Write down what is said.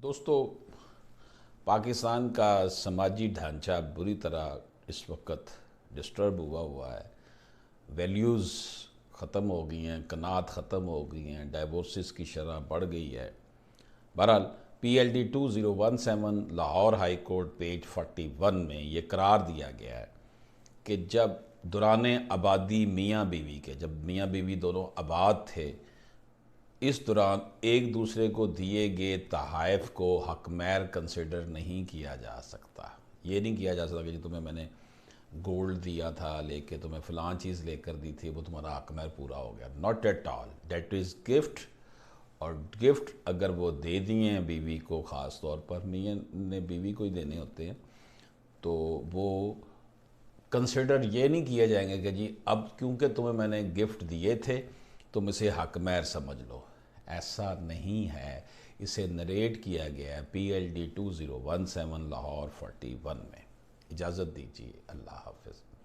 دوستو، پاکستان کا سماجی ڈھانچہ بری طرح اس وقت ڈسٹرب ہوا ہے۔ ویلیوز ختم ہو گئی ہیں، قناعت ختم ہو گئی ہیں، ڈائیورسز کی شرح بڑھ گئی ہے۔ بہرحال P L D 2017 Lahore high court page 41 میں یہ قرار دیا گیا ہے کہ جب دوران آبادی میاں بیوی کے، جب میاں بیوی دونوں آباد تھے، اس دوران ایک دوسرے کو دیے گئے تحائف کو حق مہر کنسیڈر نہیں کیا جا سکتا۔ یہ نہیں کیا جا سکتا کہ جی تمہیں میں نے گولڈ دیا تھا لے کے، تمہیں فلاں چیز لے کر دی تھی، وہ تمہارا حق مہر پورا ہو گیا۔ Not at all, that is gift. اور گفٹ اگر وہ دے دیے ہیں بیوی کو، خاص طور پر میاں نے بیوی کو ہی دینے ہوتے ہیں، تو وہ کنسیڈر یہ نہیں کیے جائیں گے کہ جی اب کیونکہ تمہیں میں نے گفٹ دیے تھے تم اسے حق مہر سمجھ لو۔ ایسا نہیں ہے۔ اسے نریٹ کیا گیا ہے پی ایل ڈی 2017 لاہور 41 میں۔ اجازت دیجیے، اللہ حافظ۔